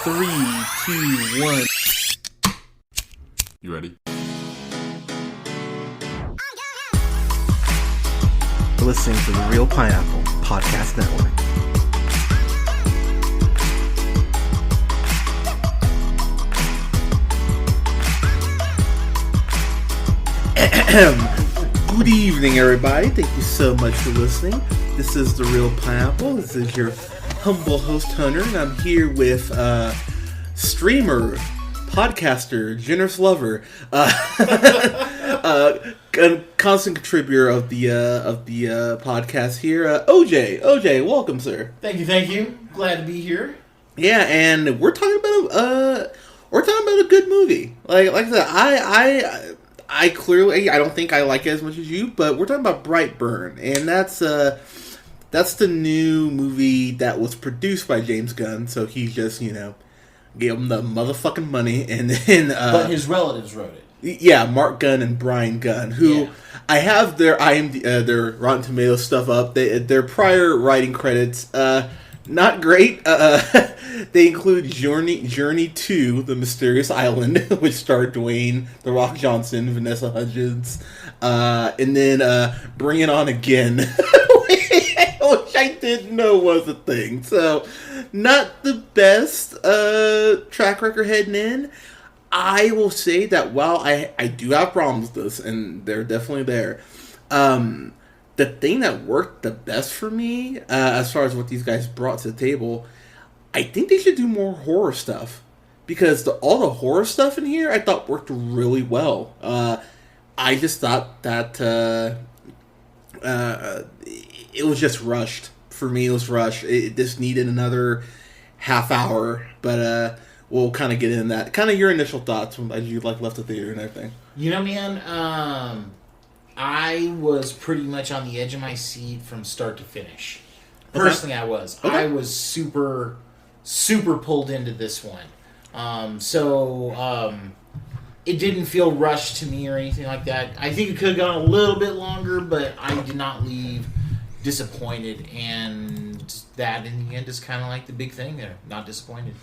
3, 2, 1. You ready? You're listening to the Real Pineapple Podcast Network. Good evening, everybody. Thank you so much for listening. This is The Real Pineapple. This is your humble host, Hunter, and I'm here with streamer, podcaster, generous lover, constant contributor of the podcast here, OJ. OJ, welcome, sir. Thank you. Glad to be here. Yeah, and we're talking about a good movie. Like I said, I clearly, I don't think I like it as much as you, but we're talking about Brightburn, and that's the new movie that was produced by James Gunn. So he just, gave him the motherfucking money, and then but his relatives wrote it. Yeah, Mark Gunn and Brian Gunn, who I have their their Rotten Tomatoes stuff up. Their prior writing credits, not great. They include Journey to the Mysterious Island, which starred Dwayne The Rock Johnson, Vanessa Hudgens, and then Bring It On Again, which I didn't know was a thing. So, not the best track record heading in. I will say that while I do have problems with this, and they're definitely there, the thing that worked the best for me, as far as what these guys brought to the table, I think they should do more horror stuff. Because all the horror stuff in here, I thought worked really well. I just thought that it was just rushed. For me, it was rushed. It just needed another half hour. But we'll kind of get into that. Kind of your initial thoughts as you left the theater and everything. Man, I was pretty much on the edge of my seat from start to finish. Personally, I was. Okay. I was super pulled into this one. So it didn't feel rushed to me or anything like that. I think it could have gone a little bit longer, but I did not leave disappointed. And that, in the end, is kind of like the big thing there. Not disappointed.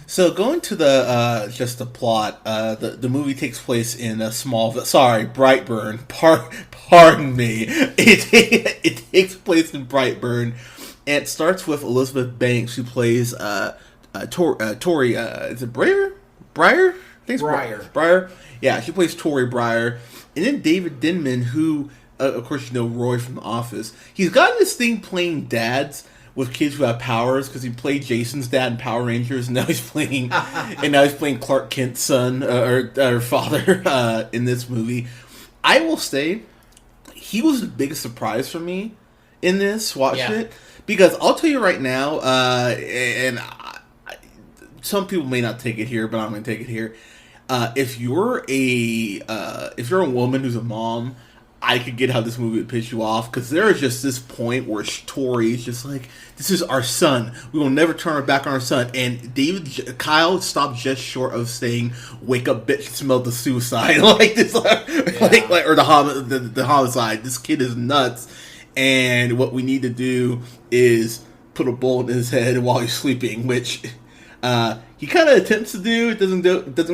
So going to the plot, the movie takes place in a Brightburn. Pardon me. It takes place in Brightburn, and it starts with Elizabeth Banks, who plays Tori. Is it Breyer? Breyer? I think it's Breyer. Yeah, she plays Tori Breyer, and then David Denamn, who, of course, Roy from The Office. He's got this thing playing dads with kids who have powers, because he played Jason's dad in Power Rangers, and now he's playing Clark Kent's son or father in this movie. I will say, he was the biggest surprise for me in this. Watching it, because I'll tell you right now, some people may not take it here, but I'm going to take it here. If you're a woman who's a mom, I could get how this movie would piss you off, because there is just this point where Tori is just like, this is our son. We will never turn our back on our son. And Kyle stopped just short of saying, "Wake up, bitch, smell the suicide." Like this, or the homicide. This kid is nuts, and what we need to do is put a bullet in his head while he's sleeping, which he kind of attempts to do. It doesn't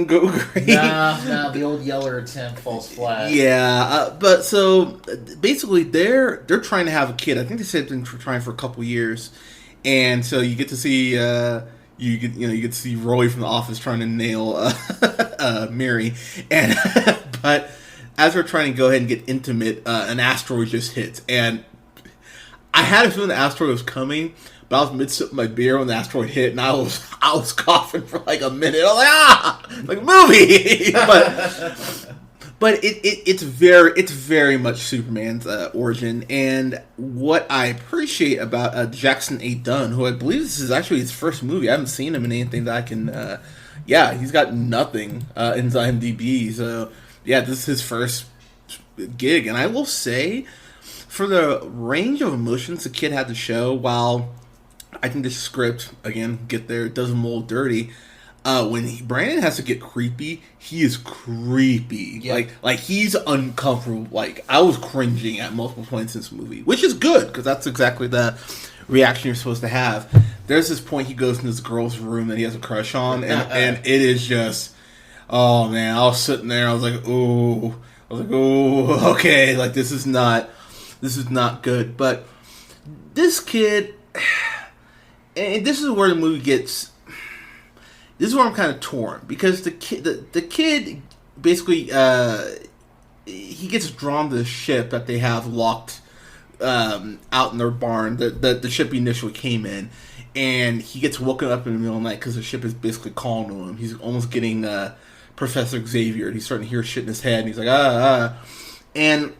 go great. No, the old Yeller attempt falls flat. Yeah, but so basically they're trying to have a kid. I think they said they've been trying for a couple years, and so you get to see you get to see Roy from The Office trying to nail Mary, and but as we're trying to go ahead and get intimate, an asteroid just hits, and I had a feeling the asteroid was coming. But I was mid-sip my beer when the asteroid hit, and I was coughing for like a minute. I was like, like a movie. but it's very much Superman's origin, and what I appreciate about Jackson A. Dunn, who I believe this is actually his first movie. I haven't seen him in anything that I can. He's got nothing in his IMDb. So this is his first gig, and I will say, for the range of emotions the kid had to show, while I think the script, again, it does him a little dirty. When Brandon has to get creepy, he is creepy. Yep. Like he's uncomfortable. Like, I was cringing at multiple points in this movie, which is good, because that's exactly that. reaction you're supposed to have. There's this point he goes in this girl's room that he has a crush on, and it is just, oh man, I was sitting there, I was like, ooh, okay, like this is not good. But this kid, and this is where the movie gets, this is where I'm kind of torn, because the kid basically, he gets drawn to the ship that they have locked out in their barn, the ship he initially came in, and he gets woken up in the middle of the night because the ship is basically calling to him. He's almost getting Professor Xavier. He's starting to hear shit in his head, and he's like, And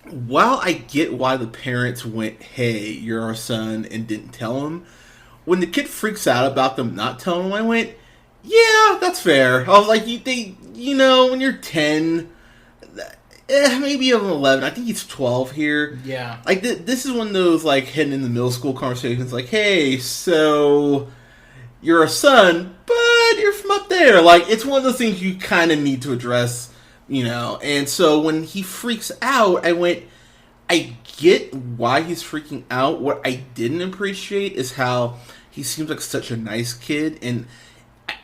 while I get why the parents went, hey, you're our son, and didn't tell him, when the kid freaks out about them not telling him, I went, yeah, that's fair. I was like, when you're 10... maybe even 11. I think he's 12 here. Yeah. Like, this is one of those, like, heading in the middle school conversations. Like, hey, so you're a son, but you're from up there. Like, it's one of those things you kind of need to address, And so when he freaks out, I went, I get why he's freaking out. What I didn't appreciate is how he seems like such a nice kid. And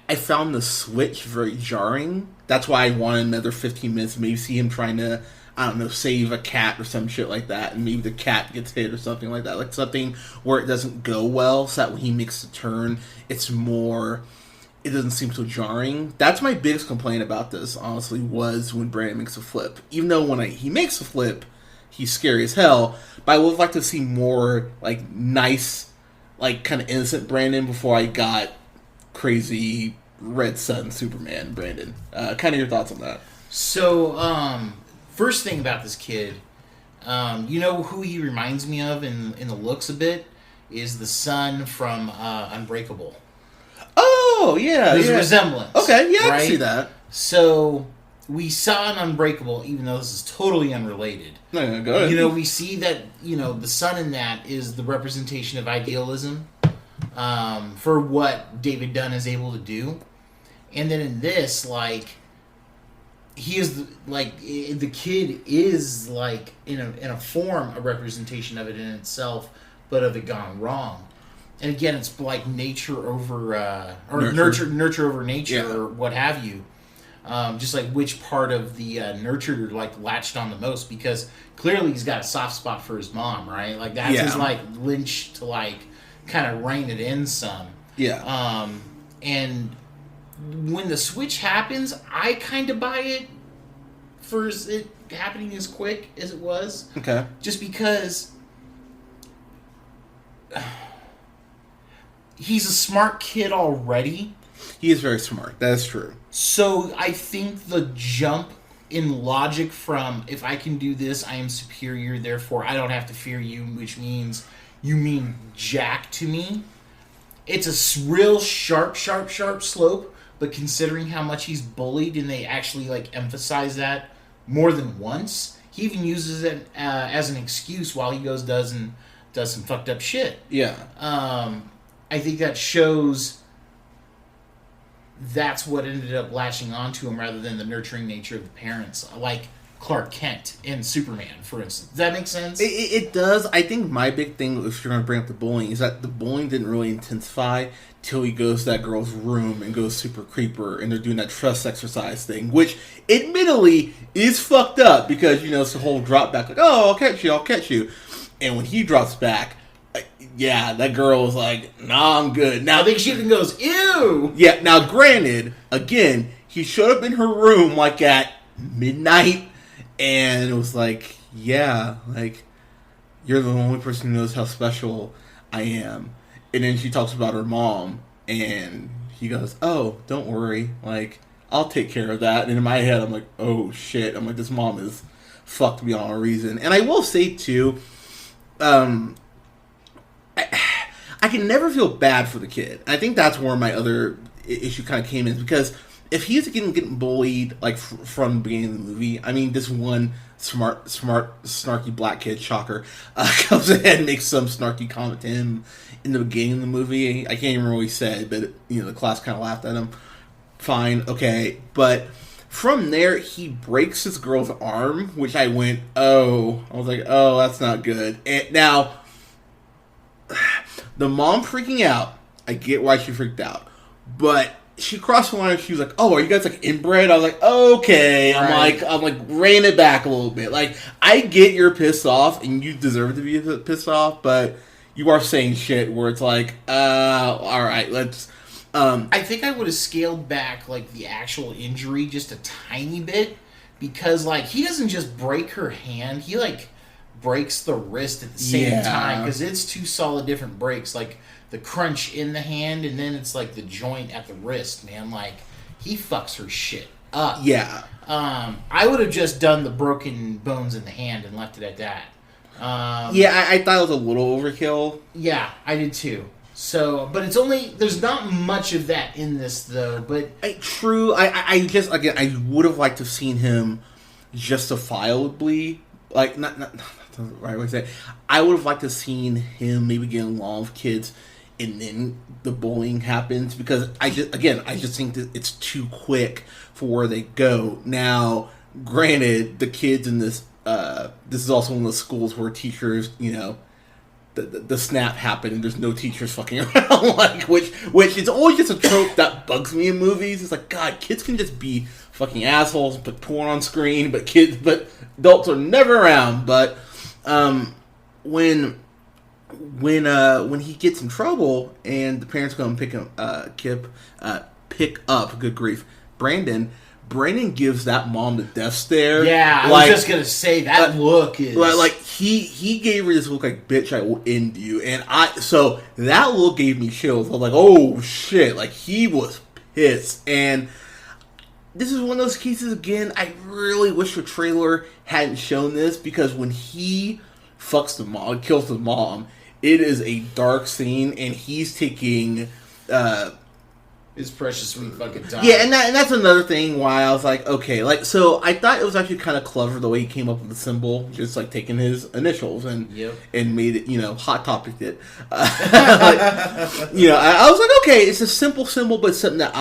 I found the switch very jarring. That's why I wanted another 15 minutes, maybe see him trying to, I don't know, save a cat or some shit like that, and maybe the cat gets hit or something like that. Like something where it doesn't go well, so that when he makes the turn, it doesn't seem so jarring. That's my biggest complaint about this, honestly, was when Brandon makes a flip. Even though when he makes a flip, he's scary as hell, but I would like to see more, like, nice, like, kind of innocent Brandon before I got crazy Red Sun Superman Brandon. Kind of your thoughts on that? So, first thing about this kid, you know who he reminds me of in the looks a bit is the son from Unbreakable. Oh yeah, there's a resemblance. Okay, yeah, right? I can see that. So we saw in Unbreakable, even though this is totally unrelated. No, go ahead. We see that the son in that is the representation of idealism. For what David Dunn is able to do. And then in this, like, he is, like, the kid is, like, in a form, a representation of it in itself, but of it gone wrong. And again, it's like nature over, or nurture over nature, or what have you. Just like which part of the nurture, like, latched on the most, because clearly he's got a soft spot for his mom, right? Like, that's his, like, lynch to, like, kind of rein it in some. Yeah. And when the switch happens, I kind of buy it for it happening as quick as it was. Okay. Just because he's a smart kid already. He is very smart. That is true. So I think the jump in logic from, if I can do this, I am superior, therefore I don't have to fear you, which means you mean jack to me. It's a real sharp slope, but considering how much he's bullied, and they actually, like, emphasize that more than once, he even uses it as an excuse while he does some fucked up shit. Yeah. I think that shows that's what ended up latching onto him rather than the nurturing nature of the parents. Like Clark Kent in Superman, for instance. Does that make sense? It does. I think my big thing, if you're going to bring up the bullying, is that the bullying didn't really intensify till he goes to that girl's room and goes super creeper, and they're doing that trust exercise thing, which admittedly is fucked up because, it's the whole drop back, like, oh, I'll catch you. And when he drops back, yeah, that girl was like, nah, I'm good. Now, I think she even goes, ew! Yeah, now granted, again, he showed up in her room like at midnight, and it was like, yeah, like, you're the only person who knows how special I am. And then she talks about her mom, and he goes, oh, don't worry, like, I'll take care of that. And in my head, I'm like, oh, shit. I'm like, this mom is fucked beyond a reason. And I will say, too, I can never feel bad for the kid. I think that's where my other issue kind of came in, because if he's getting bullied, like, from the beginning of the movie, I mean, this one smart, snarky black kid, shocker, comes ahead and makes some snarky comment to him in the beginning of the movie. I can't even remember what he said, but, the class kind of laughed at him. Fine, okay. But from there, he breaks his girl's arm, which I was like, oh, that's not good. And now, the mom freaking out, I get why she freaked out. But she crossed the line and she was like, "Oh, are you guys like inbred?" I was like, "Okay." Right. I'm like rein it back a little bit. Like, I get you're pissed off and you deserve to be pissed off, but you are saying shit where it's like, all right, let's. I think I would have scaled back like the actual injury just a tiny bit, because like he doesn't just break her hand, he like breaks the wrist at the same time, because it's two solid different breaks, like the crunch in the hand and then it's like the joint at the wrist, man. Like, he fucks her shit up. Yeah. I would have just done the broken bones in the hand and left it at that. I thought it was a little overkill. Yeah, I did too. So, but it's only, there's not much of that in this though, but... True, I just, again, I would have liked to have seen him justifiably, like, not the right way to say it. I would have liked to have seen him maybe get along with kids and then the bullying happens, because I just think that it's too quick for where they go. Now, granted, the kids in this is also one of the schools where teachers, the snap happened and there's no teachers fucking around, like, which is always just a trope that bugs me in movies. It's like, God, kids can just be fucking assholes and put porn on screen, but adults are never around. But when he gets in trouble and the parents go and pick up, good grief, Brandon gives that mom the death stare. Yeah, I was just gonna say that look is like he gave her this look like, bitch, I will end you, and so that look gave me chills. I was like, oh shit, like he was pissed. And this is one of those cases again. I really wish the trailer hadn't shown this, because when he fucks the mom, kills the mom, it is a dark scene, and he's taking. His precious sweet fucking time. Yeah, and that's another thing why I was like, okay, like, so I thought it was actually kind of clever the way he came up with the symbol, just like taking his initials and made it, Hot Topic did. I was like, okay, it's a simple symbol, but something that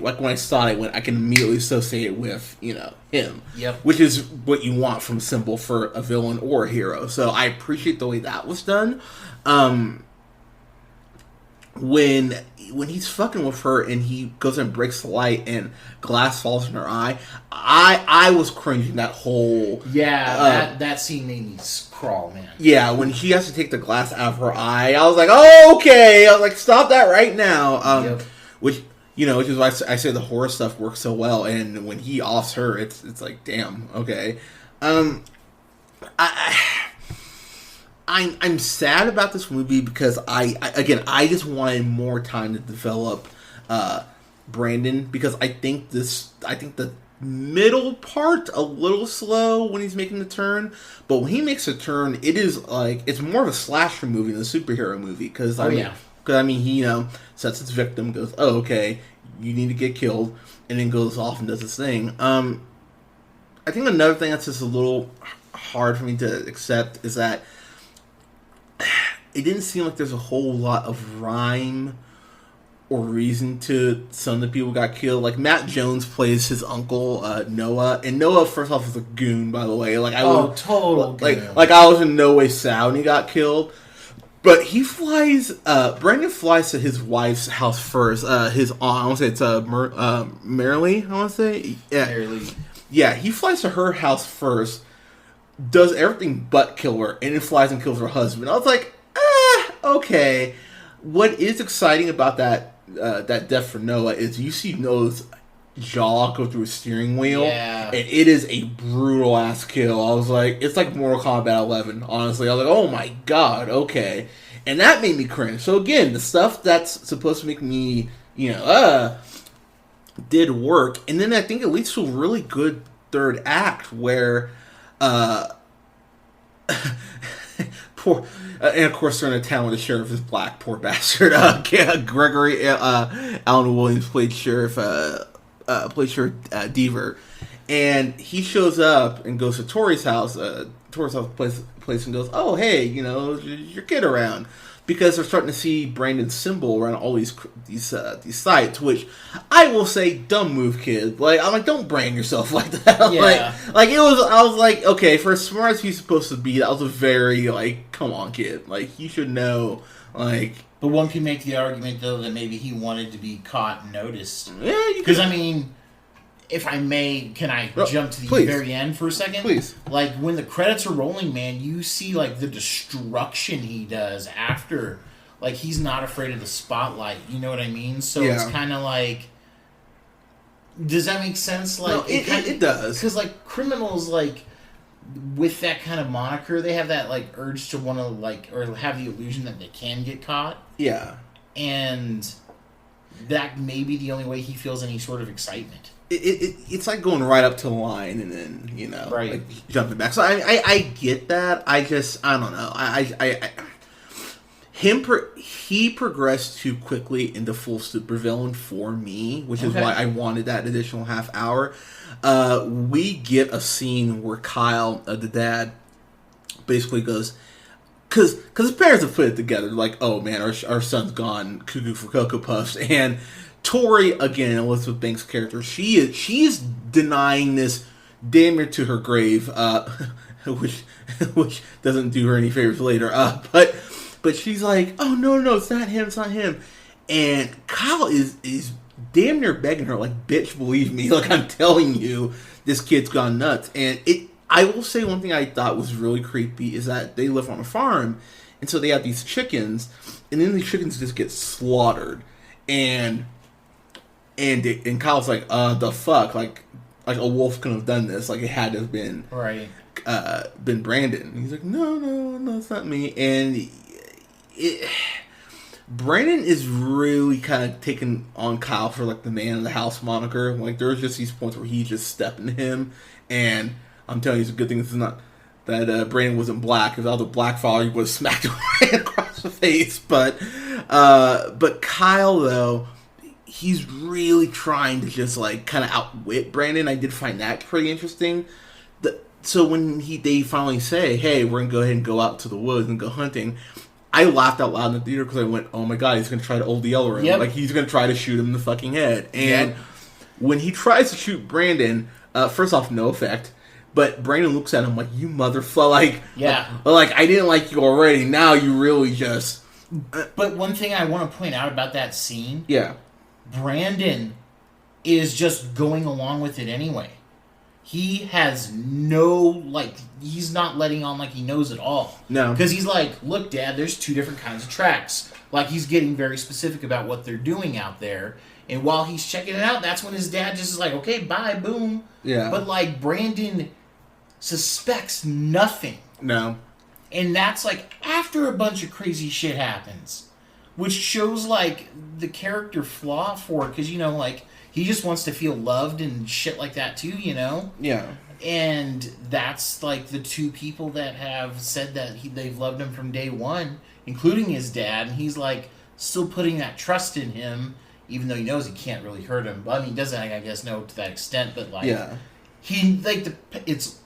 when I saw it, I can immediately associate it with, him. Yep. Which is what you want from a symbol for a villain or a hero. So I appreciate the way that was done. When he's fucking with her and he goes and breaks the light and glass falls in her eye, I was cringing that whole... Yeah, that scene made me crawl, man. Yeah, when she has to take the glass out of her eye, I was like, oh, okay. I was like, stop that right now. Which is why I say the horror stuff works so well. And when he offs her, it's like, damn, okay. I'm sad about this movie because I just wanted more time to develop Brandon, because I think the middle part a little slow when he's making the turn, but when he makes a turn, it is like it's more of a slasher movie than a superhero movie, because he sets his victim, goes, oh, okay, you need to get killed, and then goes off and does his thing. I think another thing that's just a little hard for me to accept is that it didn't seem like there's a whole lot of rhyme or reason to some of the people got killed. Like, Matt Jones plays his uncle, Noah, and Noah, first off, is a goon, by the way. Like, total goon. Like, I was in no way sad when he got killed. But he flies, Brandon flies to his wife's house first. His aunt, I want to say it's Marilee, I want to say. Yeah. Marilee. Yeah, he flies to her house first, does everything but kill her, and then flies and kills her husband. I was like, okay. What is exciting about that death for Noah is you see Noah's jaw go through a steering wheel, and it is a brutal ass kill. I was like, it's like Mortal Kombat 11, honestly. I was like, oh my god, okay. And that made me cringe. So again, the stuff that's supposed to make me, did work. And then I think it leads to a really good third act where poor, and of course they're in a town where the sheriff is black. Poor bastard. Gregory Allen Williams played Sheriff Deaver, and he shows up and goes to Tori's house. Tori's house place and goes, "Oh, hey, your kid around." Because they're starting to see Brandon's symbol around all these sites, which I will say, dumb move, kid. Like, I'm like, don't brand yourself like that. Yeah. like it was. I was like, okay, for as smart as he's supposed to be, that was a very come on, kid. Like, you should know. Like, But one can make the argument, though, that maybe he wanted to be caught and noticed. Yeah, you because I mean, if I may, can I jump to the very end for a second? Please. Like when the credits are rolling, man, you see like the destruction he does after. Like he's not afraid of the spotlight. You know what I mean? So it's kind of like. Does that make sense? Like no, it does. Because like criminals, like with that kind of moniker, they have that like urge to want to like or have the illusion that they can get caught. Yeah, and that may be the only way he feels any sort of excitement. It's like going right up to the line and then right. like jumping back. So I get that. I don't know. He progressed too quickly into full supervillain for me, which is why I wanted that additional half hour. We get a scene where Kyle, the dad, basically goes, because his parents have put it together, like, oh man, our son's gone cuckoo for Cocoa Puffs, and Tori, again, Elizabeth Banks' character, she is denying this damn near to her grave, which doesn't do her any favors later, but she's like, oh, no, it's not him. And Kyle is damn near begging her, like, bitch, believe me. Like, I'm telling you, this kid's gone nuts. And I will say one thing I thought was really creepy is that they live on a farm. And so they have these chickens. And then these chickens just get slaughtered. And Kyle's like, the fuck? Like a wolf couldn't have done this. Like, it had to have been... Right. Been Brandon. And he's like, no, it's not me. And... Brandon is really kind of taking on Kyle for like the man of the house moniker. Like there's just these points where he's just stepping to him, and I'm telling you, it's a good thing this is not that Brandon wasn't black. If I was a black father, he would have smacked him right across the face. But Kyle though, he's really trying to just like kind of outwit Brandon. I did find that pretty interesting. So when they finally say, "Hey, we're gonna go ahead and go out to the woods and go hunting," I laughed out loud in the theater because I went, oh my god, he's going to try to old yeller him. Yep. Like, he's going to try to shoot him in the fucking head. And when he tries to shoot Brandon, first off, no effect. But Brandon looks at him like, you motherfucker. Like, I didn't like you already. Now you really just... But one thing I want to point out about that scene... Yeah. Brandon is just going along with it anyway. He has no, like, he's not letting on like he knows it all. No. Because he's like, look, Dad, there's two different kinds of tracks. Like, he's getting very specific about what they're doing out there. And while he's checking it out, that's when his dad just is like, okay, bye, boom. Yeah. But, like, Brandon suspects nothing. No. And that's, like, after a bunch of crazy shit happens. Which shows, like, the character flaw for it. Because, you know, like... He just wants to feel loved and shit like that too, you know? Yeah. And that's like the two people that have said that they've loved him from day one, including his dad. And he's like still putting that trust in him, even though he knows he can't really hurt him. But I mean, he doesn't, I guess, know to that extent. But like, he like it's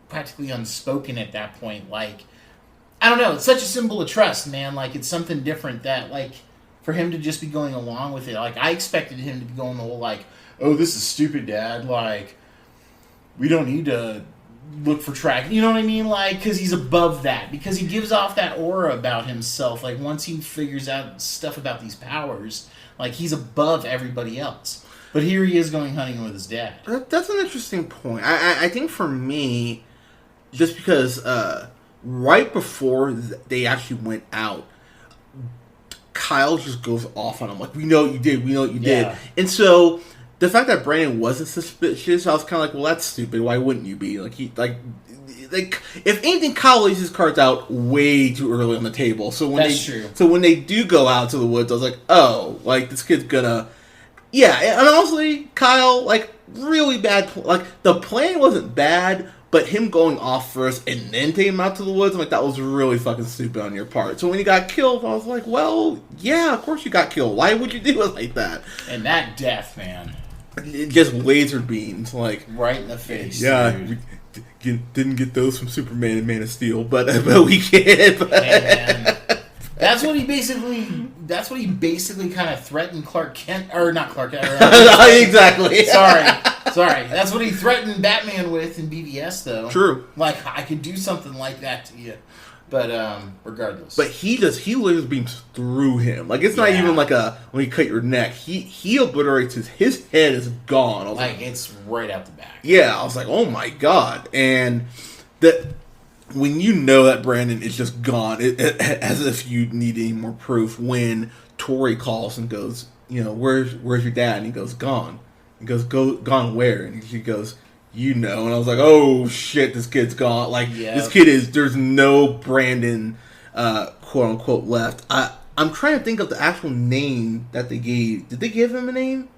practically unspoken at that point. Like, I don't know. It's such a symbol of trust, man. Like, it's something different that like. For him to just be going along with it. Like, I expected him to be going the whole, like, oh, this is stupid, Dad. Like, we don't need to look for track. You know what I mean? Like, because he's above that. Because he gives off that aura about himself. Like, once he figures out stuff about these powers, like, he's above everybody else. But here he is going hunting with his dad. That's an interesting point. I think for me, just because right before they actually went out, Kyle just goes off on him like, we know what you did. And so the fact that Brandon wasn't suspicious, I was kind of like, well, that's stupid. Why wouldn't you be? Like, if anything, Kyle lays his cards out way too early on the table. So when they do go out to the woods, I was like, oh, like this kid's gonna, and honestly, Kyle, like really bad. Like the plan wasn't bad. But him going off first and then taking him out to the woods, I'm like, that was really fucking stupid on your part. So when he got killed, I was like, well, yeah, of course you got killed. Why would you do it like that? And that death, man. It just laser beams, like... Right in the face, dude. We didn't get those from Superman and Man of Steel, but we get. Hey, man. That's what he basically kind of threatened Clark Kent, or not Clark Kent. Exactly. Sorry. That's what he threatened Batman with in BVS, though. True. Like, I could do something like that to you. But regardless. But he literally beams through him. Like, it's not even like when you cut your neck. He obliterates his head is gone. I was like, it's right out the back. Yeah, I was like, oh my god. And that when you know that Brandon is just gone, as if you need any more proof, when Tori calls and goes, where's your dad? And he goes, gone. He goes, gone where? And she goes, and I was like, oh shit, this kid's gone. Like, this kid there's no Brandon, quote unquote, left. I'm trying to think of the actual name that they gave. Did they give him a name?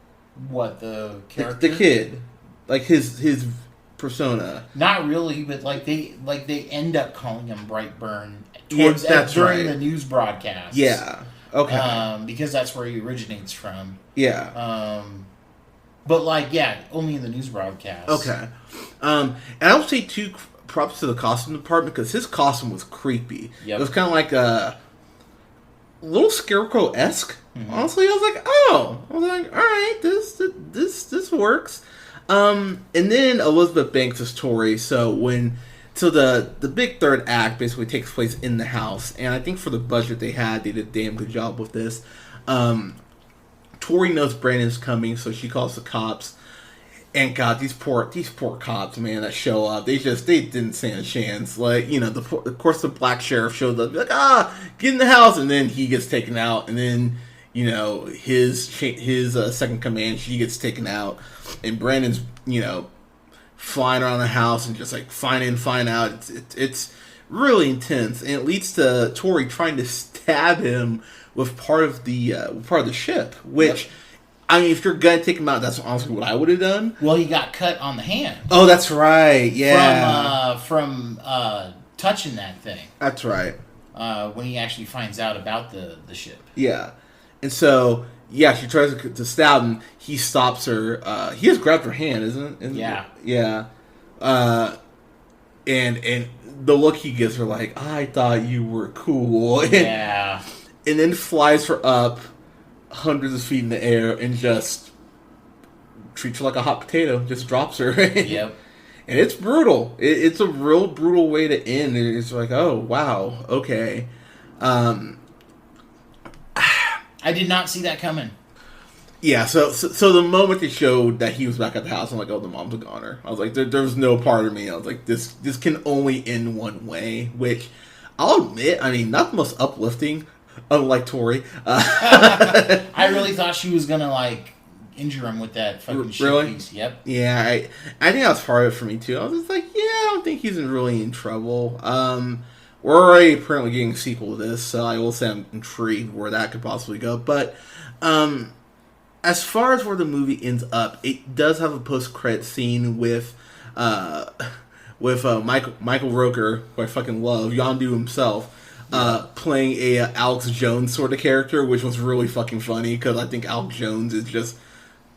What, the character? The kid. Like, his persona. Not really, but they end up calling him Brightburn during the news broadcast. Yeah. Okay. Because that's where he originates from. Yeah. But only in the news broadcast. Okay. And I'll say too, props to the costume department, because his costume was creepy. Yep. It was kind of like a little Scarecrow-esque. Mm-hmm. Honestly, I was like, all right, this works. And then Elizabeth Banks' story. So the big third act basically takes place in the house, and I think for the budget they did a damn good job with this. Tori knows Brandon's coming, so she calls the cops. And God, these poor cops, man, that show up, they didn't stand a chance. Like, of course the black sheriff shows up, like, get in the house, and then he gets taken out, and then his second command, she gets taken out, and Brandon's flying around the house and just like fine in, fine out. It's really intense, and it leads to Tori trying to stab him with part of the ship, which. Yep. I mean, if you're gonna take him out, that's honestly what I would have done. Well, he got cut on the hand. Oh, that's right. Yeah. From touching that thing. That's right. When he actually finds out about the ship. Yeah. And so, she tries to stab him. He stops her. He has grabbed her hand, isn't it? Yeah. Yeah. And the look he gives her, like, I thought you were cool. Yeah. And then flies her up hundreds of feet in the air and just treats her like a hot potato. Just drops her. Yep. And it's brutal. It's a real brutal way to end. It's like, oh, wow, okay. I did not see that coming. Yeah, so the moment they showed that he was back at the house, I'm like, oh, the mom's a goner. I was like, there was no part of me. I was like, this can only end one way, which I'll admit, I mean, not the most uplifting, unlike Tori. I really thought she was gonna injure him with that fucking shit piece. Yep. Yeah, I think that was part of it for me too. I was just like, I don't think he's really in trouble. We're already apparently getting a sequel to this, so I will say I'm intrigued where that could possibly go. But as far as where the movie ends up, it does have a post-credit scene with Michael Rooker, who I fucking love, Yondu himself. Playing a Alex Jones sort of character, which was really fucking funny because I think Alex Jones is just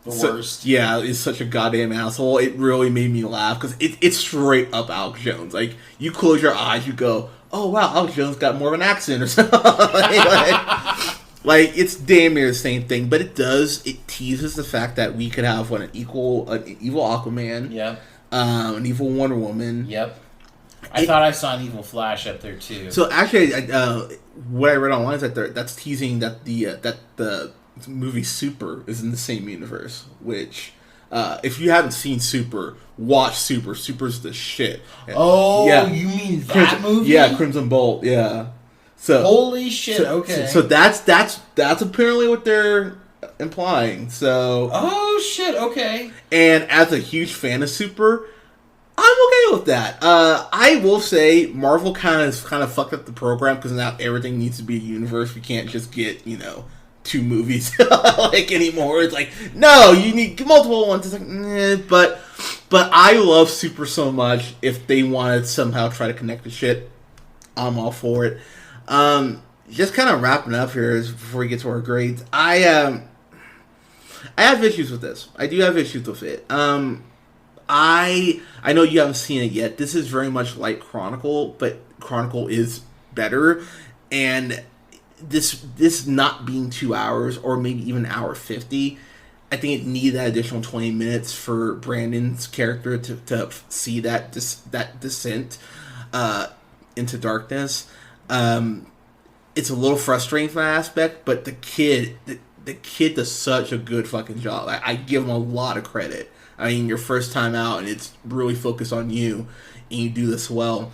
the worst. Yeah, is such a goddamn asshole. It really made me laugh because it's straight up Alex Jones. Like, you close your eyes, you go, "Oh wow, Alex Jones got more of an accent or something." like it's damn near the same thing, but it teases the fact that we could have an evil Aquaman, an evil Wonder Woman, I thought I saw an evil Flash up there too. So actually, what I read online is that that's teasing that the movie Super is in the same universe. Which, if you haven't seen Super, watch Super. Super's the shit. Oh, yeah. You mean that movie? Yeah, Crimson Bolt. Yeah. So holy shit. Okay. So that's apparently what they're implying. So. Oh shit. Okay. And as a huge fan of Super, I'm okay with that. I will say Marvel kind of fucked up the program because now everything needs to be a universe. We can't just get two movies anymore. It's like, no, you need multiple ones. It's like, but I love Super so much. If they want to somehow try to connect the shit, I'm all for it. Just kind of wrapping up here before we get to our grades. I have issues with this. I do have issues with it. I know you haven't seen it yet. This is very much like Chronicle, but Chronicle is better. And this not being 2 hours or maybe even an hour 50, I think it needed that additional 20 minutes for Brandon's character to see that descent into darkness. It's a little frustrating from that aspect, but the kid does such a good fucking job. I give him a lot of credit. I mean, your first time out, and it's really focused on you, and you do this well.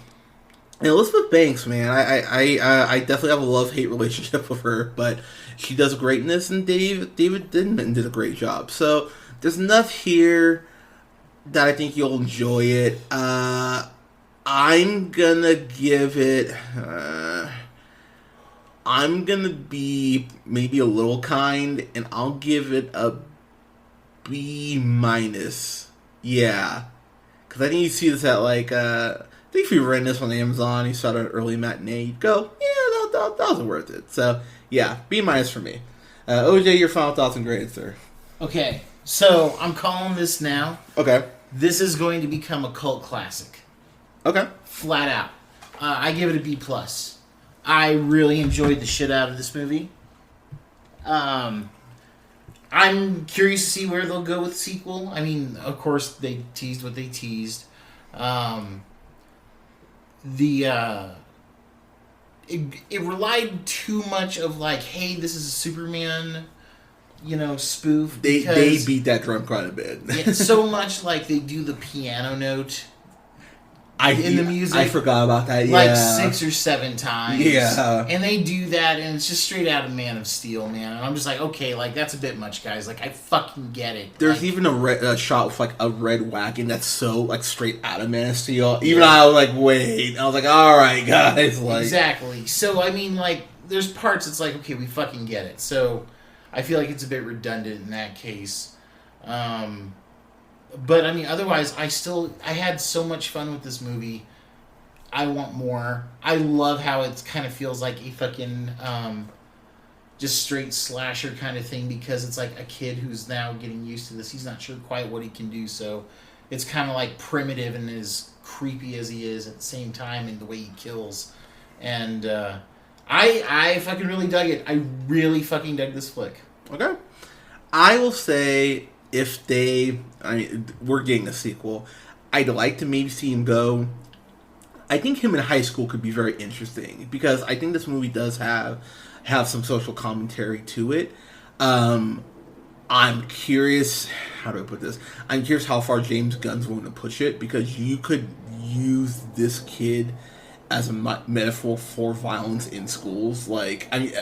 And Elizabeth Banks, man, I definitely have a love-hate relationship with her, but she does greatness, and David Denamn did a great job. So there's enough here that I think you'll enjoy it. I'm gonna give it. I'm gonna be maybe a little kind, and I'll give it a B minus. Yeah, because I think you see this at like. I think if you rent this on Amazon, you saw it at an early matinee, you'd go, yeah, that was worth it. So, yeah, B minus for me. OJ, your final thoughts and grades, sir. Okay, so I'm calling this now. Okay. This is going to become a cult classic. Okay. Flat out. I give it a B+. I really enjoyed the shit out of this movie. I'm curious to see where they'll go with the sequel. I mean, of course, they teased what they teased. It relied too much of like, hey, this is a Superman, spoof. They beat that drum quite a bit. Yeah, so much like they do the piano note in the music. I forgot about that. Yeah, like 6 or 7 times. Yeah, and they do that, and it's just straight out of Man of Steel, man. And I'm just like, okay, like that's a bit much, guys. Like I fucking get it. There's even a shot with like a red wagon that's so like straight out of Man of Steel. Even I was like, wait. I was like, all right, guys. Like exactly. So I mean, like, there's parts it's like, okay, we fucking get it. So I feel like it's a bit redundant in that case. But I mean, otherwise, I had so much fun with this movie. I want more. I love how it kind of feels like a fucking just straight slasher kind of thing, because it's like a kid who's now getting used to this. He's not sure quite what he can do, so it's kind of like primitive and as creepy as he is at the same time in the way he kills. And I fucking really dug it. I really fucking dug this flick. Okay. I will say, we're getting a sequel, I'd like to maybe see him go. I think him in high school could be very interesting, because I think this movie does have some social commentary to it. I'm curious, how do I put this? I'm curious how far James Gunn's willing to push it, because you could use this kid as a metaphor for violence in schools. Like, I mean,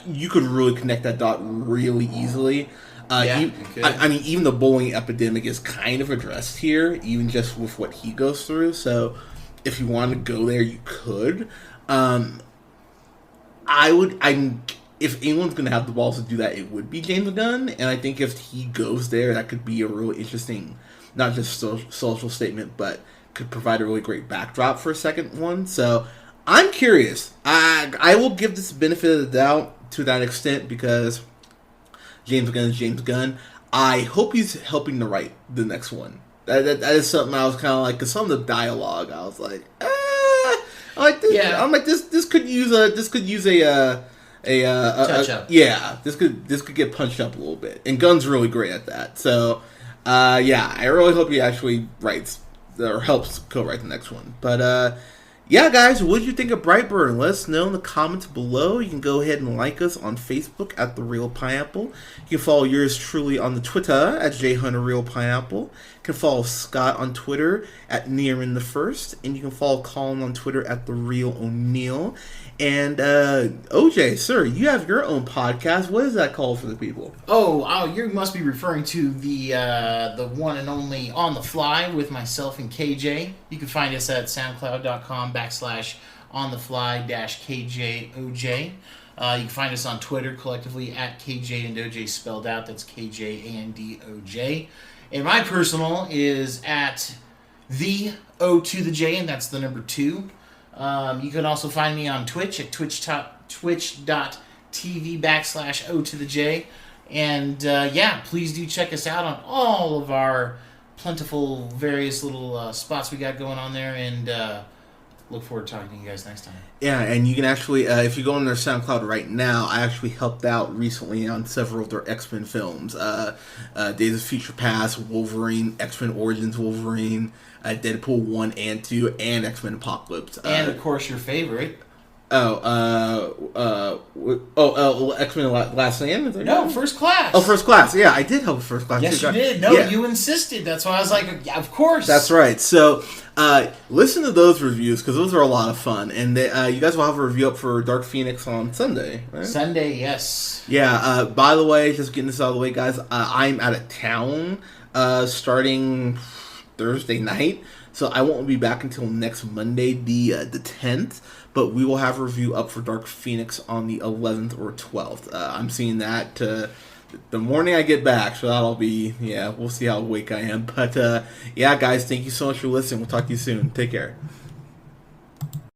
you could really connect that dot really easily. Even the bullying epidemic is kind of addressed here, even just with what he goes through. So, if you want to go there, you could. If anyone's going to have the balls to do that, it would be James Gunn. And I think if he goes there, that could be a really interesting, not just social statement, but could provide a really great backdrop for a second one. So, I'm curious. I will give this benefit of the doubt to that extent, because James Gunn is James Gunn. I hope he's helping to write the next one. That is something I was kind of like, because some of the dialogue, I was like, this could use a touch up. Yeah, this could get punched up a little bit, and Gunn's really great at that. So, I really hope he actually writes or helps co-write the next one. But yeah, guys, what did you think of Brightburn? Let us know in the comments below. You can go ahead and like us on Facebook at TheReelPineapple. You can follow yours truly on the Twitter at JHunterRealPineapple. You can follow Scott on Twitter at Nearmanthefirst. And you can follow Colin on Twitter at TheReelOneal. And OJ, sir, you have your own podcast. What is that called for the people? Oh, you must be referring to the one and only On the Fly with myself and KJ. You can find us at soundcloud.com/onthefly-KJOJ. You can find us on Twitter collectively at KJ and OJ spelled out. That's KJANDOJ. And my personal is at the O to the J, and that's the number 2. You can also find me on Twitch at twitch.tv/O to the J. And please do check us out on all of our plentiful various little spots we got going on there. And look forward to talking to you guys next time. Yeah, and you can actually, if you go on their SoundCloud right now, I actually helped out recently on several of their X-Men films. Days of Future Past, Wolverine, X-Men Origins Wolverine, Deadpool 1 and 2, and X-Men Apocalypse. And, of course, your favorite. X-Men Last Stand? Is that No, right? First Class. Oh, First Class. Yeah, I did help with First Class. Yes, too. you did. No, Yeah. you insisted. That's why I was like, yeah, of course. That's right. So, listen to those reviews because those are a lot of fun. And you guys will have a review up for Dark Phoenix on Sunday, right? Sunday, yes. Yeah. By the way, just getting this out of the way, guys, I'm out of town starting Thursday night. So I won't be back until next Monday, the 10th. But we will have a review up for Dark Phoenix on the 11th or 12th. I'm seeing that the morning I get back. So that'll be, we'll see how awake I am. But, yeah, guys, thank you so much for listening. We'll talk to you soon. Take care.